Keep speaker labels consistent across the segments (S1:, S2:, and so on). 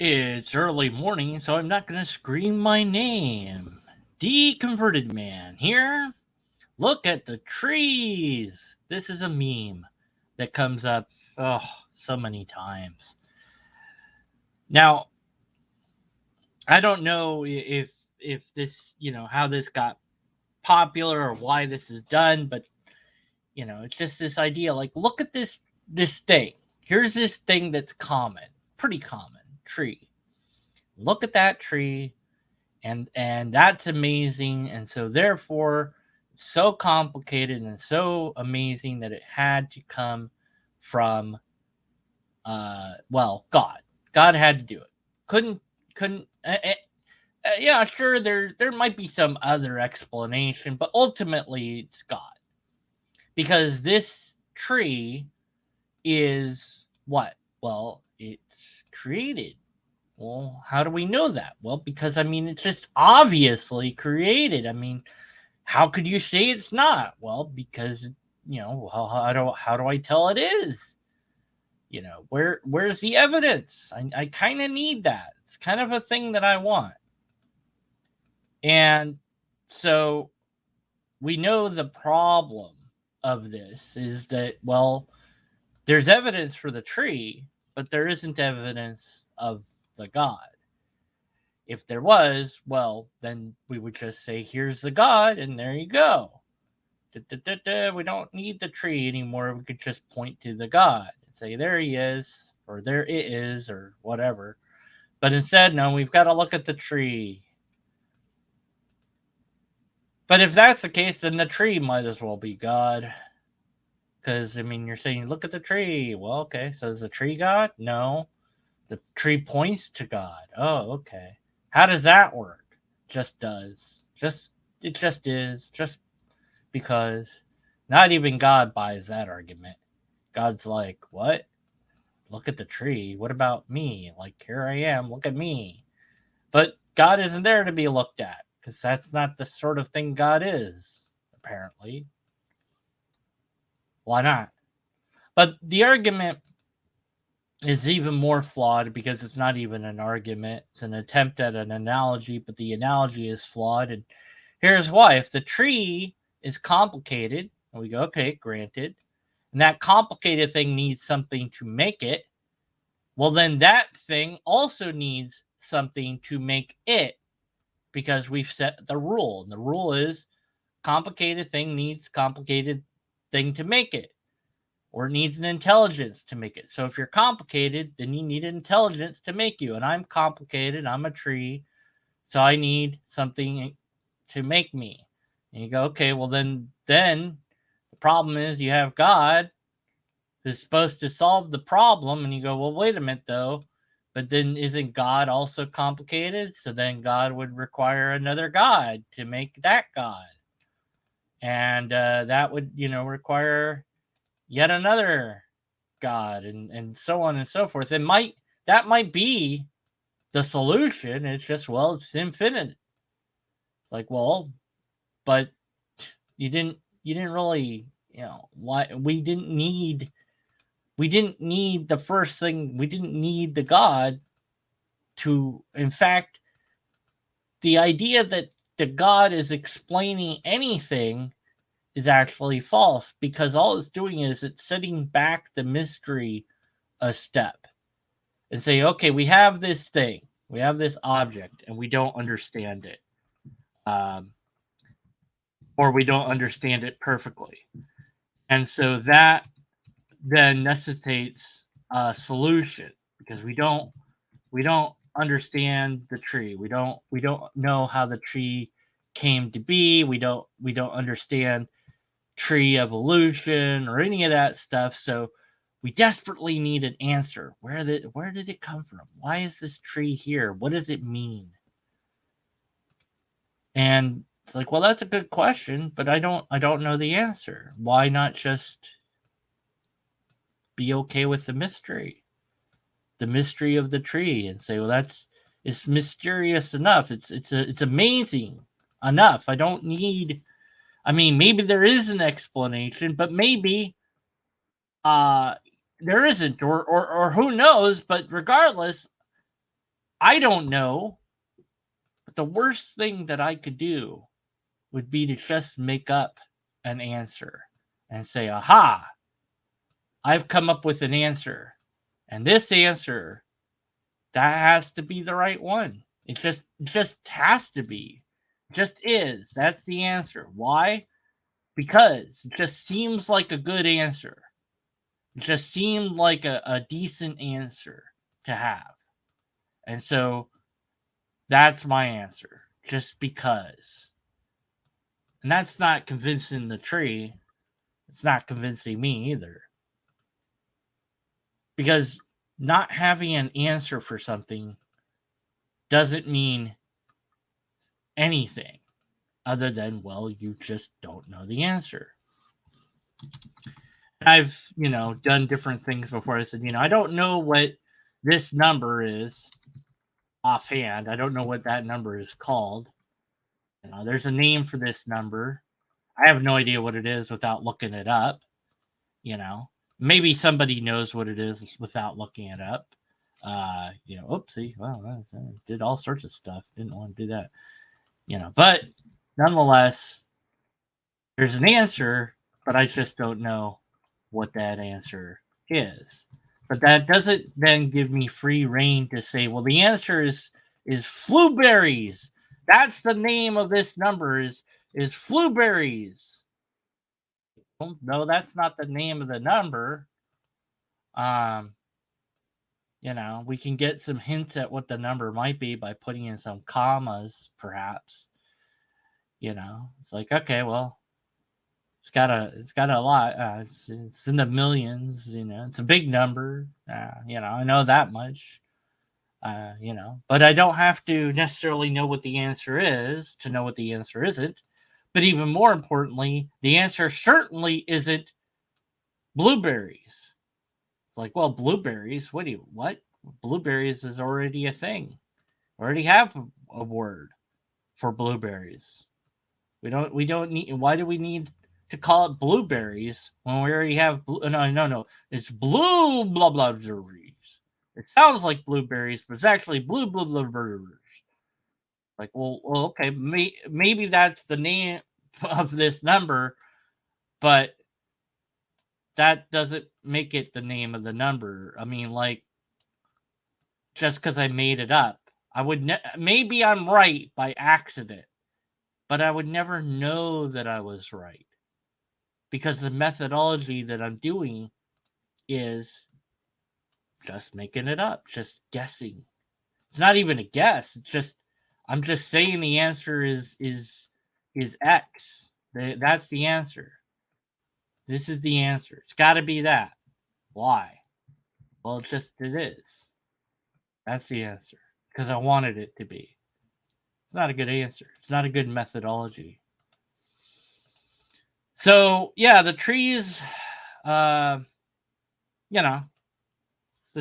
S1: It's early morning, so I'm not going to scream my name. Deconverted Man here. Look at the trees. This is a meme that comes up so many times. Now, I don't know if this, how this got popular or why this is done, but it's just this idea like look at this thing. Here's this thing that's common, pretty common, tree. Look at that tree and that's amazing, and so therefore so complicated and so amazing that it had to come from God had to do it. Couldn't yeah, sure, there might be some other explanation, but ultimately it's God, because this tree is what? Well, it's created. Well, how do we know that? Well, because I mean, it's just obviously created. I mean, how could you say it's not? Well, because how do I tell it is? Where's the evidence? I kind of need that. It's kind of a thing that I want. And so we know the problem of this is that, well, there's evidence for the tree, but there isn't evidence of the God. If there was, well, then we would just say, here's the God, and there you go. We don't need the tree anymore. We could just point to the God and say, there he is, or there it is, or whatever. But instead, no, we've got to look at the tree. But if that's the case, then the tree might as well be God. Because, I mean, you're saying, look at the tree. Well, okay, so is the tree God? No. The tree points to God. Oh, okay. How does that work? Just does. It just is. Just because not even God buys that argument. God's like, what? Look at the tree. What about me? Like, here I am. Look at me. But God isn't there to be looked at, because that's not the sort of thing God is, apparently. Why not? But the argument is even more flawed because it's not even an argument. It's an attempt at an analogy, but the analogy is flawed. And here's why. If the tree is complicated, and we go, okay, granted, and that complicated thing needs something to make it, well, then that thing also needs something to make it, because we've set the rule. And the rule is complicated thing needs complicated thing to make it, or it needs an intelligence to make it. So if you're complicated, then you need intelligence to make you. And I'm complicated. I'm a tree. So I need something to make me. And you go, okay, well then the problem is you have God who's supposed to solve the problem. And you go, well, wait a minute though. But then isn't God also complicated? So then God would require another God to make that God. And that would, require yet another God, and so on and so forth. That might be the solution. It's just, well, it's infinite. It's like, well, but you didn't really, why we didn't need the first thing. We didn't need the God to, in fact, the idea that the God is explaining anything is actually false, because all it's doing is it's setting back the mystery a step and say, okay, we have this thing, we have this object, and we don't understand it, um, or we don't understand it perfectly, and so that then necessitates a solution, because we don't understand the tree. We don't know how the tree came to be. We don't understand tree evolution or any of that stuff. So we desperately need an answer. Where did it come from? Why is this tree here? What does it mean? And it's like, well, that's a good question, but I don't know the answer. Why not just be okay with the mystery? The mystery of the tree, and say, well, it's mysterious enough. It's amazing enough. I don't need, I mean, maybe there is an explanation, but maybe uh there isn't, or who knows. But regardless, I don't know, but the worst thing that I could do would be to just make up an answer and say, aha, I've come up with an answer. And this answer, that has to be the right one. It just has to be. It just is. That's the answer. Why? Because it just seems like a good answer. It just seemed like a decent answer to have. And so that's my answer. Just because. And that's not convincing the tree. It's not convincing me either. Because not having an answer for something doesn't mean anything other than, well, you just don't know the answer. I've, done different things before. I said, I don't know what this number is offhand. I don't know what that number is called. There's a name for this number. I have no idea what it is without looking it up. Maybe somebody knows what it is without looking it up. Oopsie. Well, I did all sorts of stuff. Didn't want to do that. But nonetheless, there's an answer, but I just don't know what that answer is. But that doesn't then give me free reign to say, well, the answer is Flueberries. That's the name of this number is Flueberries. No, that's not the name of the number. We can get some hints at what the number might be by putting in some commas, perhaps. It's like, okay, well, it's got a lot. It's in the millions. It's a big number. I know that much. But I don't have to necessarily know what the answer is to know what the answer isn't. But even more importantly, the answer certainly isn't blueberries. It's like, well, blueberries. What? Blueberries is already a thing. We already have a word for blueberries. We don't need. Why do we need to call it blueberries when we already have? No. It's blue blah blah berries. It sounds like blueberries, but it's actually blue berries. Like, well, okay, maybe that's the name of this number, but that doesn't make it the name of the number. I mean, like, just because I made it up, I would maybe I'm right by accident, but I would never know that I was right because the methodology that I'm doing is just making it up, just guessing. It's not even a guess. It's just I'm just saying the answer is X. That's the answer. This is the answer. It's got to be that. Why? Well, it is. That's the answer because I wanted it to be. It's not a good answer. It's not a good methodology. So yeah, the trees, the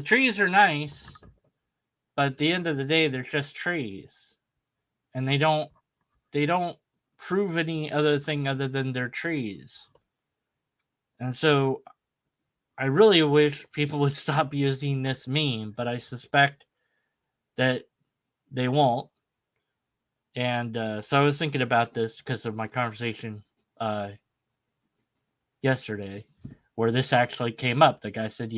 S1: trees are nice, but at the end of the day, they're just trees, and they don't prove any other thing other than they're trees. And so I really wish people would stop using this meme, but I suspect that they won't. And so I was thinking about this because of my conversation yesterday, where this actually came up. The guy said,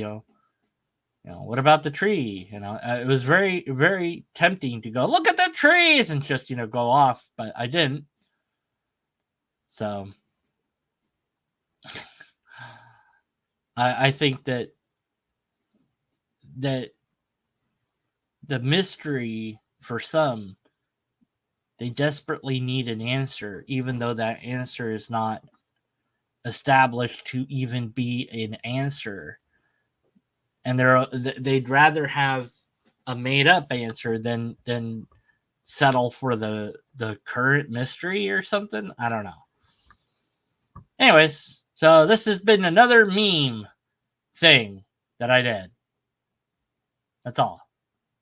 S1: what about the tree? It was very, very tempting to go, look at the trees and just, go off, but I didn't. So I think that the mystery for some, they desperately need an answer, even though that answer is not established to even be an answer. And they'd rather have a made up answer than settle for the current mystery or something. I don't know. Anyways, so this has been another meme thing that I did. That's all.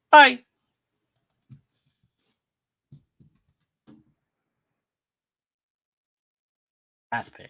S1: Bye. Path pick.